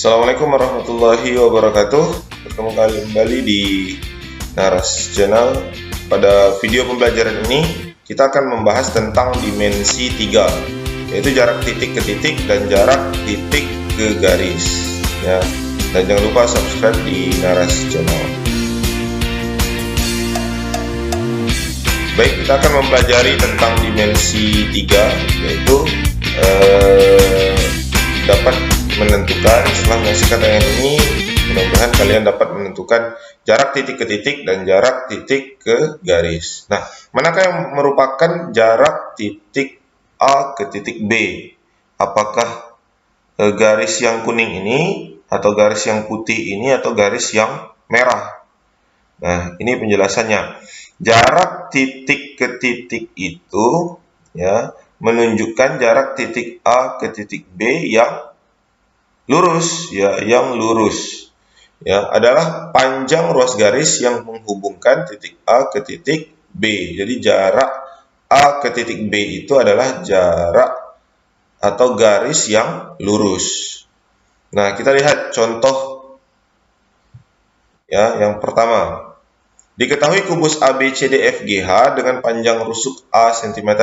Assalamualaikum warahmatullahi wabarakatuh. Bertemu kembali di Naras Channel. Pada video pembelajaran ini kita akan membahas tentang dimensi 3, yaitu jarak titik ke titik dan jarak titik ke garis ya. Dan jangan lupa subscribe di Naras Channel. Baik, kita akan mempelajari tentang dimensi 3, yaitu dapat menentukan. Setelah menyaksikan tayangan ini, mudah-mudahan kalian dapat menentukan jarak titik ke titik dan jarak titik ke garis. Nah, manakah yang merupakan jarak titik A ke titik B? Apakah garis yang kuning ini, atau garis yang putih ini, atau garis yang merah? Nah, ini penjelasannya. Jarak titik ke titik itu ya menunjukkan jarak titik A ke titik B yang lurus ya, adalah panjang ruas garis yang menghubungkan titik A ke titik B. Jadi jarak A ke titik B itu adalah jarak atau garis yang lurus. Nah, kita lihat contoh ya. Yang pertama, diketahui kubus ABCDFGH dengan panjang rusuk A cm.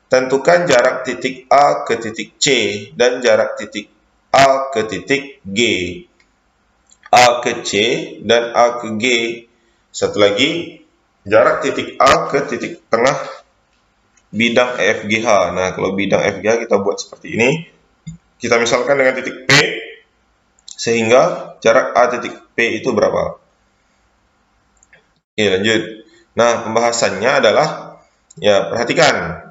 Tentukan jarak titik A ke titik C dan jarak titik A ke titik G, A ke C dan A ke G. Satu lagi, jarak titik A ke titik tengah bidang EFGH. Nah, kalau bidang EFGH kita buat seperti ini. Kita misalkan dengan titik P, sehingga jarak A titik P itu berapa? Oke, lanjut. Nah, pembahasannya adalah, ya, perhatikan.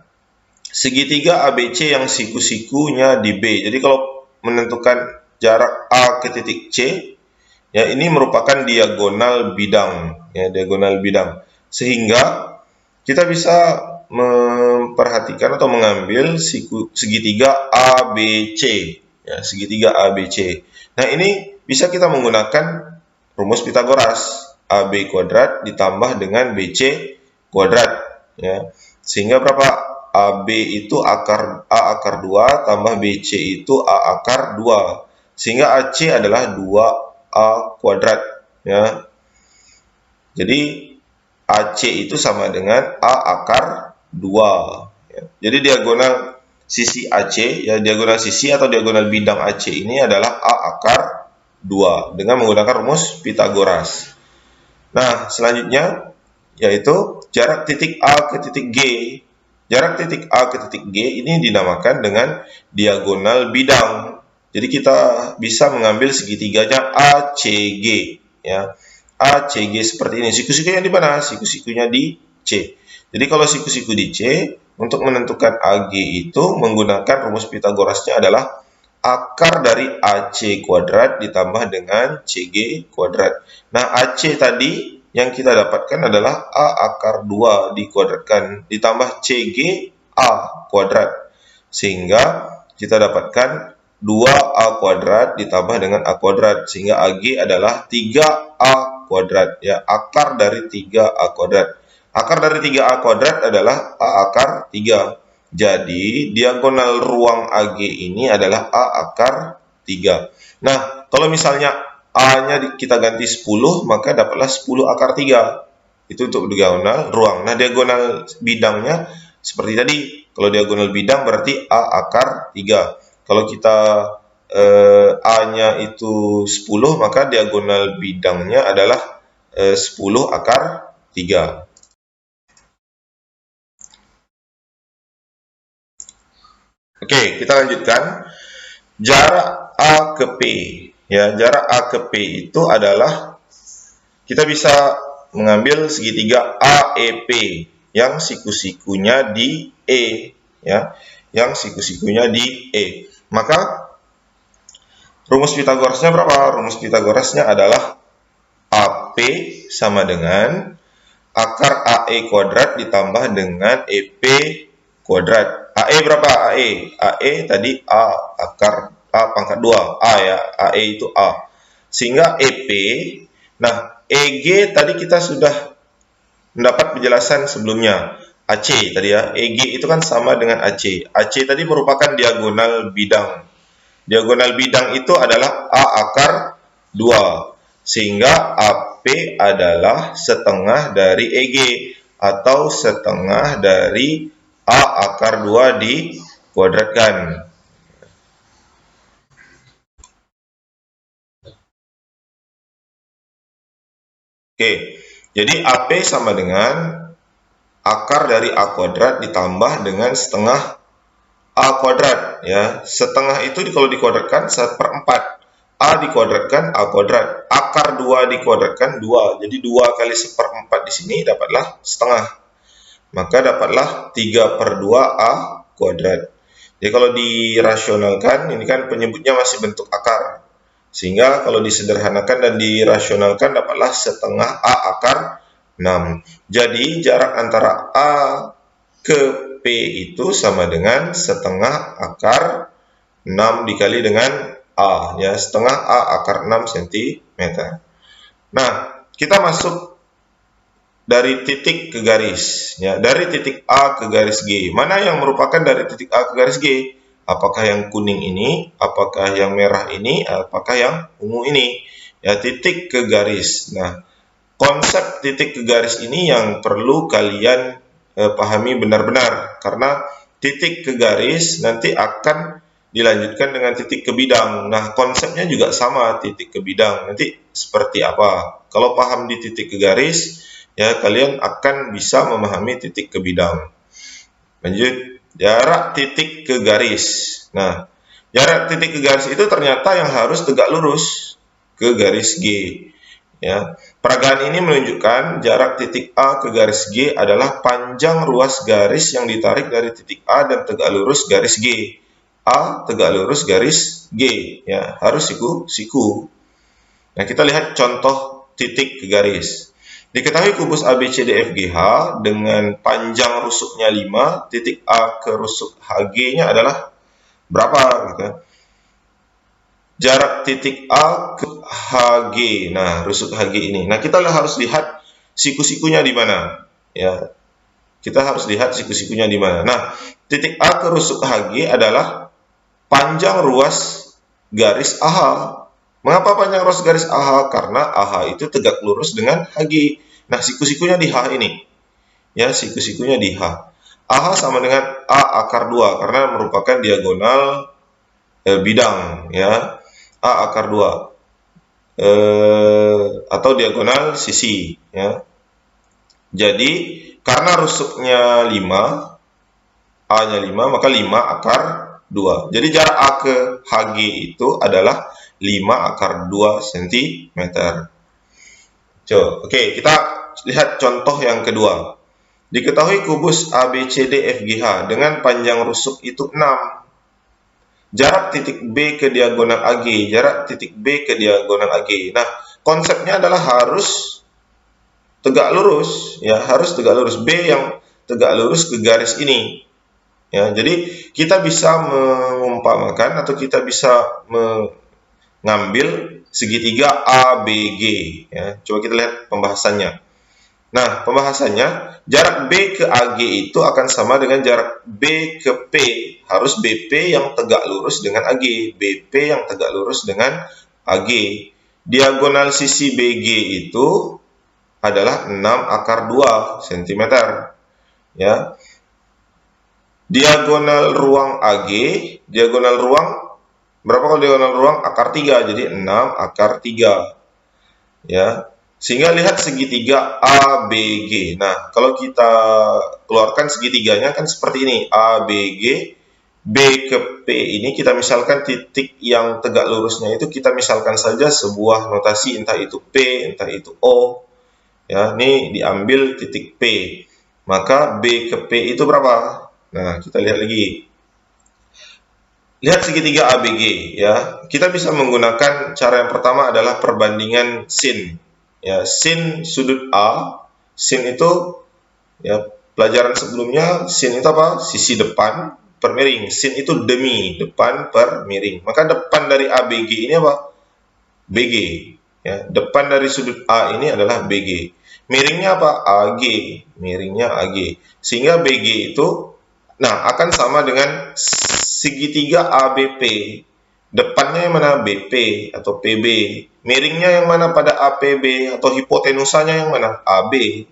Segitiga ABC yang siku-sikunya di B. Jadi kalau menentukan jarak A ke titik C, ya, ini merupakan diagonal bidang, ya, diagonal bidang. Sehingga kita bisa memperhatikan atau mengambil segitiga ABC, ya, segitiga ABC. Nah, ini bisa kita menggunakan rumus Pitagoras, AB kuadrat ditambah dengan BC kuadrat, ya. Sehingga berapa? AB itu A akar 2 tambah BC itu A akar 2. Sehingga AC adalah 2A kuadrat, ya. Jadi AC itu sama dengan A akar 2, ya. Jadi diagonal sisi AC, ya, diagonal sisi atau diagonal bidang AC ini adalah A akar 2 dengan menggunakan rumus Pitagoras. Nah, selanjutnya yaitu jarak titik A ke titik G. Jarak titik A ke titik G ini dinamakan dengan diagonal bidang. Jadi kita bisa mengambil segitiganya ACG, ya. ACG seperti ini. Siku-sikunya di mana? Siku-sikunya di C. Jadi kalau siku-siku di C, untuk menentukan AG itu menggunakan rumus Pitagorasnya adalah akar dari AC kuadrat ditambah dengan CG kuadrat. Nah, AC tadi yang kita dapatkan adalah A akar 2 dikuadratkan ditambah CG A kuadrat. Sehingga kita dapatkan 2A kuadrat ditambah dengan A kuadrat. Sehingga AG adalah 3A kuadrat, ya, akar dari 3A kuadrat. Akar dari 3A kuadrat adalah A akar 3. Jadi diagonal ruang AG ini adalah A akar 3. Nah, kalau misalnya A-nya kita ganti 10, maka dapatlah 10 akar 3. Itu untuk diagonal ruang. Nah, diagonal bidangnya seperti tadi. Kalau diagonal bidang berarti A akar 3. Kalau kita A-nya itu 10, maka diagonal bidangnya adalah 10 akar 3. Oke, kita lanjutkan. Jarak A ke P. Ya, jarak A ke P itu adalah, kita bisa mengambil segitiga AEP yang siku-sikunya di E, ya, yang siku-sikunya di E. Maka rumus Pitagorasnya berapa? Rumus Pitagorasnya adalah AP sama dengan akar AE kuadrat ditambah dengan EP kuadrat. AE berapa? AE tadi A akar A pangkat 2, A, ya, AE itu A. Sehingga EP, nah, EG tadi kita sudah mendapat penjelasan sebelumnya. AC tadi, ya, EG itu kan sama dengan AC. AC tadi merupakan diagonal bidang. Diagonal bidang itu adalah A akar 2. Sehingga AP adalah setengah dari EG atau setengah dari A akar 2 dikuadratkan. Oke, jadi AP sama dengan akar dari A kuadrat ditambah dengan setengah A kuadrat. Ya, setengah itu kalau dikuadratkan 1/4. A dikuadratkan A kuadrat. Akar 2 dikuadratkan 2. Jadi 2 kali 1/4 di sini dapatlah setengah. Maka dapatlah 3/2 A kuadrat. Jadi kalau dirasionalkan, ini kan penyebutnya masih bentuk akar. Sehingga kalau disederhanakan dan dirasionalkan dapatlah setengah A akar 6. Jadi jarak antara A ke P itu sama dengan setengah akar 6 dikali dengan A, ya, setengah A akar 6 cm. Nah, kita masuk dari titik ke garis, ya, dari titik A ke garis G. Mana yang merupakan dari titik A ke garis G? Apakah yang kuning ini, apakah yang merah ini, apakah yang ungu ini? Ya, titik ke garis. Nah, konsep titik ke garis ini yang perlu kalian pahami benar-benar, karena titik ke garis nanti akan dilanjutkan dengan titik ke bidang. Nah, konsepnya juga sama, titik ke bidang. Nanti seperti apa? Kalau paham di titik ke garis, ya kalian akan bisa memahami titik ke bidang. Lanjut, jarak titik ke garis. Nah, jarak titik ke garis itu ternyata yang harus tegak lurus ke garis G. Ya, peragaan ini menunjukkan jarak titik A ke garis G adalah panjang ruas garis yang ditarik dari titik A dan tegak lurus garis G. A tegak lurus garis G, ya, harus siku. Nah, kita lihat contoh titik ke garis. Diketahui kubus ABCDFGH dengan panjang rusuknya 5, titik A ke rusuk HG-nya adalah berapa? Gitu. Jarak titik A ke HG. Nah, rusuk HG ini. Nah, kita harus lihat siku-sikunya di mana. Ya, kita harus lihat siku-sikunya di mana. Nah, titik A ke rusuk HG adalah panjang ruas garis AH. Mengapa panjang ruas garis AH? Karena AH itu tegak lurus dengan HG. Nah, siku-sikunya di H ini. Ya, siku-sikunya di H. AH sama dengan A akar 2 karena merupakan diagonal bidang, ya. A akar 2 atau diagonal sisi, ya. Jadi karena rusuknya 5, A-nya 5, maka 5 akar 2. Jadi jarak A ke HG itu adalah 5 akar 2 cm. Oke, kita lihat contoh yang kedua. Diketahui kubus ABCDFGH dengan panjang rusuk itu 6. Jarak titik B ke diagonal AG, jarak titik B ke diagonal AG. Nah, konsepnya adalah harus tegak lurus, ya, harus tegak lurus. B yang tegak lurus ke garis ini. Ya, jadi kita bisa mengumpamakan atau kita bisa mengambil segitiga ABG. Ya, coba kita lihat pembahasannya. Nah, pembahasannya, jarak B ke AG itu akan sama dengan jarak B ke P. Harus BP yang tegak lurus dengan AG. BP yang tegak lurus dengan AG. Diagonal sisi BG itu adalah 6 akar 2 cm. Ya. Diagonal ruang AG, diagonal ruang, berapa kalau diagonal ruang? Akar 3, jadi 6 akar 3. Ya. Sehingga lihat segitiga ABG. Nah, kalau kita keluarkan segitiganya kan seperti ini. ABG, B ke P ini kita misalkan titik yang tegak lurusnya itu kita misalkan saja sebuah notasi, entah itu P, entah itu O. Ya, ini diambil titik P. Maka B ke P itu berapa? Nah, kita lihat lagi. Lihat segitiga ABG, ya. Kita bisa menggunakan cara yang pertama adalah perbandingan sin. Ya, sin sudut A, sin itu, ya, pelajaran sebelumnya sin itu apa? Sisi depan per miring. Sin itu demi, depan per miring. Maka depan dari ABG ini apa? BG. Ya, depan dari sudut A ini adalah BG. Miringnya apa? AG. Miringnya AG. Sehingga BG itu, nah, akan sama dengan segitiga ABP. Depannya yang mana? BP atau PB. Miringnya yang mana pada APB, atau hipotenusanya yang mana? AB.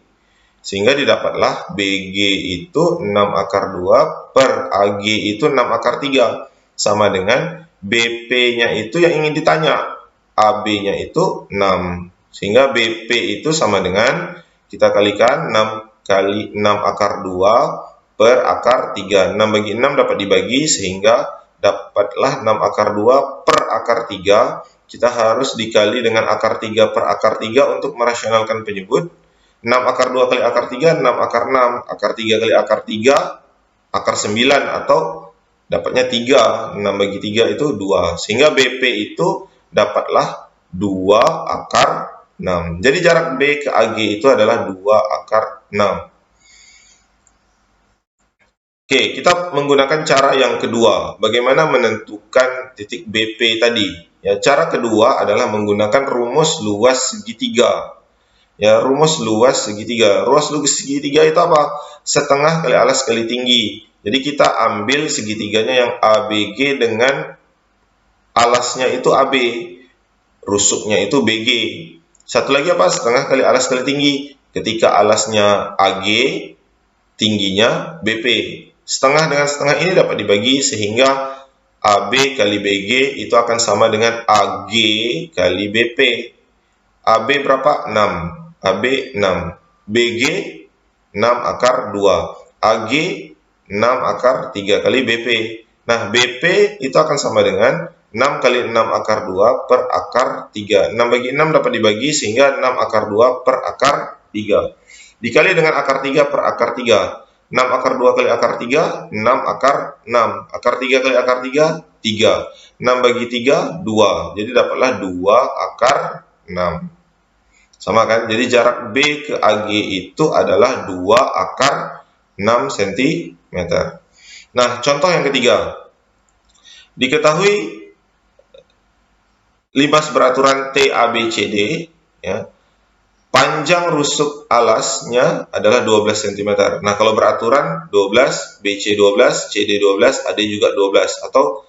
Sehingga didapatlah BG itu 6 akar 2 per AG itu 6 akar 3. Sama dengan BP-nya itu yang ingin ditanya. AB-nya itu 6. Sehingga BP itu sama dengan, kita kalikan 6 kali 6 akar 2 per akar 3. 6 bagi 6 dapat dibagi, sehingga dapatlah 6 akar 2 per akar 3. Kita harus dikali dengan akar 3 per akar 3 untuk merasionalkan penyebut. 6 akar 2 kali akar 3, 6 akar 6. Akar 3 kali akar 3, akar 9, atau dapatnya 3. 6 bagi 3 itu 2. Sehingga BP itu dapatlah 2 akar 6. Jadi jarak B ke AG itu adalah 2 akar 6. Oke, kita menggunakan cara yang kedua. Bagaimana menentukan titik BP tadi? Ya, cara kedua adalah menggunakan rumus luas segitiga. Ya, rumus luas segitiga. Ruas luas segitiga itu apa? Setengah kali alas kali tinggi. Jadi kita ambil segitiganya yang ABG dengan alasnya itu AB. Rusuknya itu BG. Satu lagi apa? Setengah kali alas kali tinggi. Ketika alasnya AG, tingginya BP. Setengah dengan setengah ini dapat dibagi, sehingga AB kali BG itu akan sama dengan AG kali BP. AB berapa? 6. AB 6. BG 6 akar 2. AG 6 akar 3 kali BP. Nah, BP itu akan sama dengan 6 kali 6 akar 2 per akar 3. 6 bagi 6 dapat dibagi, sehingga 6 akar 2 per akar 3. Dikali dengan akar 3 per akar 3. 6 akar 2 kali akar 3, 6 akar 6. Akar 3 kali akar 3, 3. 6 bagi 3, 2. Jadi dapatlah 2 akar 6. Sama kan? Jadi jarak B ke AG itu adalah 2 akar 6 cm. Nah, contoh yang ketiga. Diketahui limas beraturan TABCD, ya. Panjang rusuk alasnya adalah 12 cm. Nah, kalau beraturan 12, BC 12, CD 12, AD juga 12, atau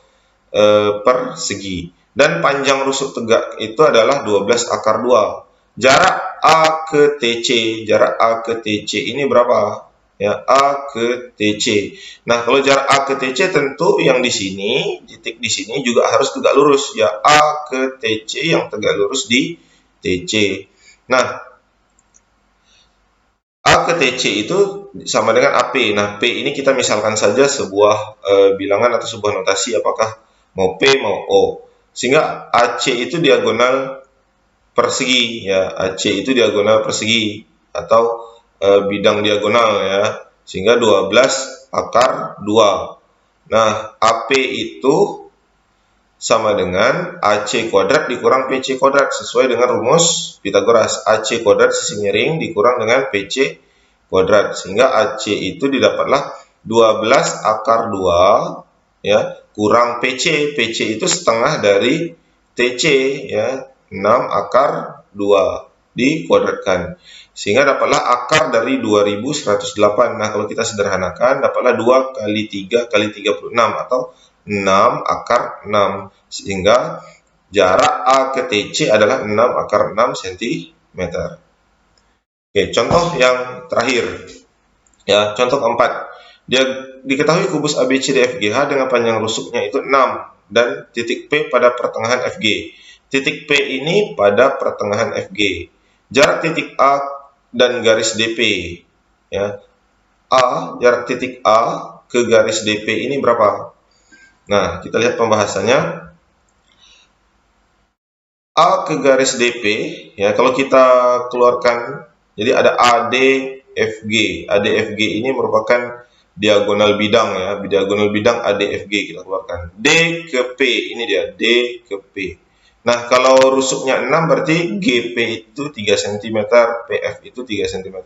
persegi. Dan panjang rusuk tegak itu adalah 12 akar 2. Jarak A ke TC, jarak A ke TC ini berapa? Ya, A ke TC. Nah, kalau jarak A ke TC tentu yang di sini, titik di sini juga harus tegak lurus. Ya, A ke TC yang tegak lurus di TC. Nah, A ke TC itu sama dengan AP. Nah, P ini kita misalkan saja sebuah bilangan atau sebuah notasi, apakah mau P mau O. Sehingga AC itu diagonal persegi, ya. AC itu diagonal persegi atau bidang diagonal, ya. Sehingga 12 akar 2. Nah, AP itu sama dengan AC kuadrat dikurang PC kuadrat, sesuai dengan rumus Pitagoras. AC kuadrat sisi miring dikurang dengan PC kuadrat, sehingga AC itu didapatlah 12 akar 2, ya, kurang PC. PC itu setengah dari TC, ya, 6 akar 2 dikuadratkan, sehingga dapatlah akar dari 2108. Nah, kalau kita sederhanakan, dapatlah 2 kali 3 kali 36, atau 6 akar 6, sehingga jarak A ke TC adalah 6 akar 6 cm. Oke, contoh yang terakhir, ya, contoh keempat. Dia diketahui kubus ABCDFGH dengan panjang rusuknya itu 6 dan titik P pada pertengahan FG. Titik P ini pada pertengahan FG. Jarak titik A dan garis DP, ya. Jarak titik A ke garis DP ini berapa? Nah, kita lihat pembahasannya. A ke garis DP, ya, kalau kita keluarkan, jadi ada ADFG. ADFG ini merupakan diagonal bidang, ya, diagonal bidang ADFG kita keluarkan. D ke P, ini dia, D ke P. Nah, kalau rusuknya 6 berarti GP itu 3 cm, PF itu 3 cm.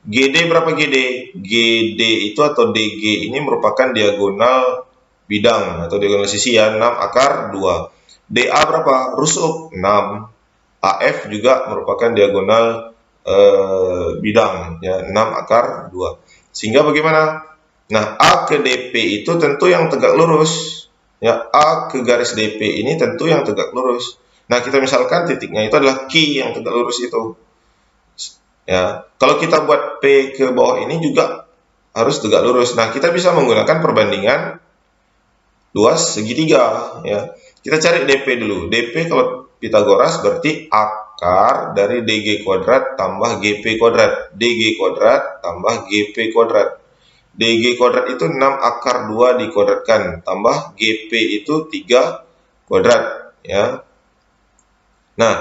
GD berapa GD? GD itu atau DG ini merupakan diagonal bidang atau diagonal sisi, ya, 6 akar 2. DA berapa? Rusuk 6. AF juga merupakan diagonal bidang, ya, 6 akar 2. Sehingga bagaimana? Nah, A ke DP itu tentu yang tegak lurus. Ya, A ke garis DP ini tentu yang tegak lurus. Nah, kita misalkan titiknya itu adalah Q yang tegak lurus itu. Ya, kalau kita buat P ke bawah ini juga harus tegak lurus. Nah, kita bisa menggunakan perbandingan luas segitiga. Ya, kita cari DP dulu. DP kalau Pitagoras berarti akar dari DG kuadrat tambah GP kuadrat. DG kuadrat tambah GP kuadrat. DG kuadrat itu 6 akar 2 dikuadratkan tambah GP itu 3 kuadrat, ya. Nah,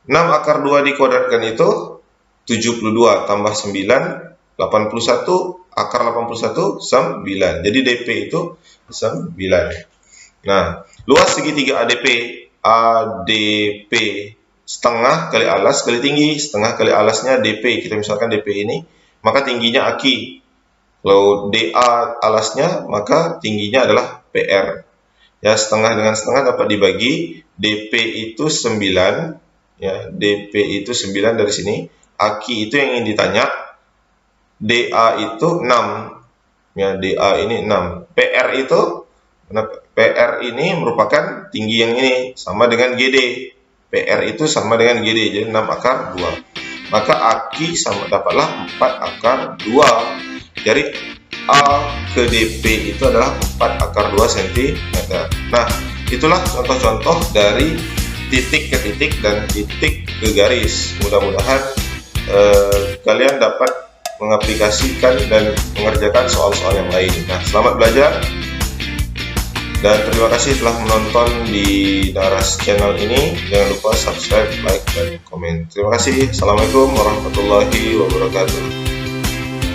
6 akar 2 dikuadratkan itu 72 tambah 9 81, akar 81 9. Jadi DP itu 9. Nah, luas segitiga ADP setengah kali alas kali tinggi. Setengah kali alasnya DP, kita misalkan DP ini, maka tingginya AQ. Kalau DA alasnya, maka tingginya adalah PR. Ya, setengah dengan setengah dapat dibagi. DP itu 9. Ya, DP itu 9 dari sini. AQ itu yang ingin ditanya. DA itu 6. Ya, DA ini 6. PR itu, PR ini merupakan tinggi yang ini, sama dengan GD. PR itu sama dengan GD, jadi 6 akar 2. Maka AQ sama dapatlah 4 akar 2. Dari A ke DP itu adalah 4 akar 2 cm. Nah, itulah contoh-contoh dari titik ke titik dan titik ke garis. Mudah-mudahan kalian dapat mengaplikasikan dan mengerjakan soal-soal yang lain. Nah, selamat belajar dan terima kasih telah menonton di Daras channel ini. Jangan lupa subscribe, like, dan komen. Terima kasih. Assalamualaikum warahmatullahi wabarakatuh.